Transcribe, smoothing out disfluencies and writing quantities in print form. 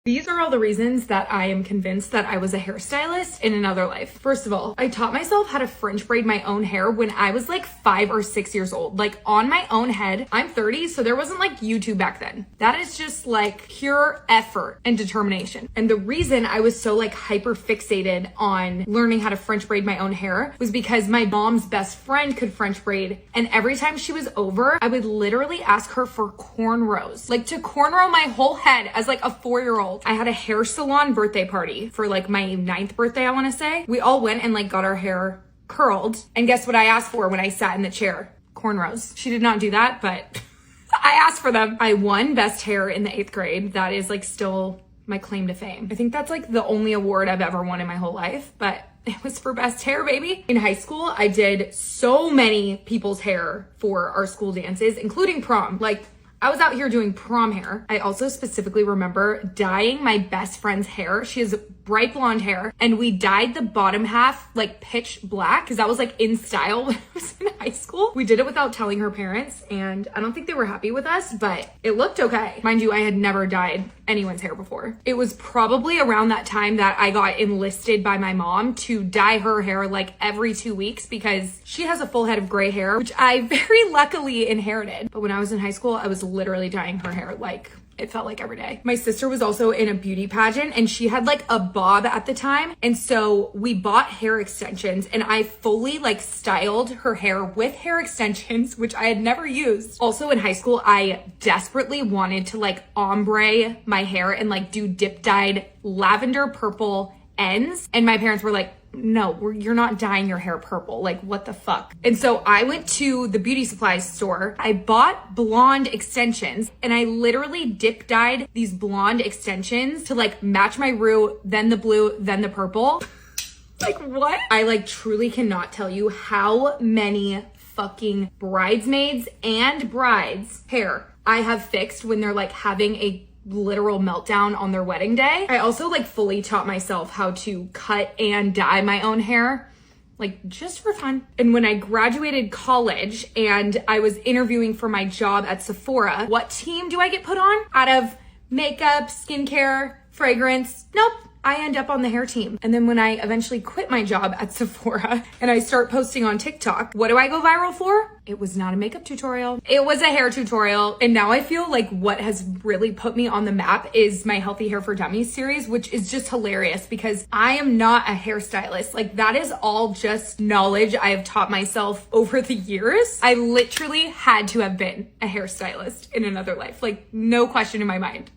These are all the reasons that I am convinced that I was a hairstylist in another life. First of all, I taught myself how to French braid my own hair when I was like 5 or 6 years old, like on my own head. I'm 30, so there wasn't like YouTube back then. That is just like pure effort and determination. And the reason I was so like hyper fixated on learning how to French braid my own hair was because my mom's best friend could French braid. And every time she was over, I would literally ask her for cornrows, like to cornrow my whole head as like a 4-year-old. I had a hair salon birthday party for like my 9th birthday, I want to say. We all went and like got our hair curled. And guess what I asked for when I sat in the chair? Cornrows. She did not do that, but I asked for them. I won best hair in the 8th grade. That is like still my claim to fame. I think that's like the only award I've ever won in my whole life, but it was for best hair, baby. In high school, I did so many people's hair for our school dances, including prom. Like, I was out here doing prom hair. I also specifically remember dyeing my best friend's hair. She has bright blonde hair, and we dyed the bottom half like pitch black because that was like in style when I was in high school. We did it without telling her parents, and I don't think they were happy with us, but it looked okay. Mind you, I had never dyed anyone's hair before. It was probably around that time that I got enlisted by my mom to dye her hair like every 2 weeks because she has a full head of gray hair, which I very luckily inherited. But when I was in high school, I was literally dyeing her hair like it felt like every day. My sister was also in a beauty pageant and she had like a bob at the time. And so we bought hair extensions and I fully like styled her hair with hair extensions, which I had never used. Also in high school, I desperately wanted to like ombre my hair and like do dip dyed lavender purple ends. And my parents were like, no, you're not dyeing your hair purple. Like, what the fuck? And so I went to the beauty supplies store. I bought blonde extensions and I literally dip dyed these blonde extensions to like match my roux, then the blue, then the purple. Like, what? I like truly cannot tell you how many fucking bridesmaids and brides' hair I have fixed when they're like having a literal meltdown on their wedding day. I also like fully taught myself how to cut and dye my own hair, like just for fun. And when I graduated college and I was interviewing for my job at Sephora, what team do I get put on? Out of makeup, skincare, fragrance? Nope. I end up on the hair team. And then when I eventually quit my job at Sephora and I start posting on TikTok, what do I go viral for? It was not a makeup tutorial. It was a hair tutorial. And now I feel like what has really put me on the map is my Healthy Hair for Dummies series, which is just hilarious because I am not a hairstylist. Like that is all just knowledge I have taught myself over the years. I literally had to have been a hairstylist in another life. Like no question in my mind.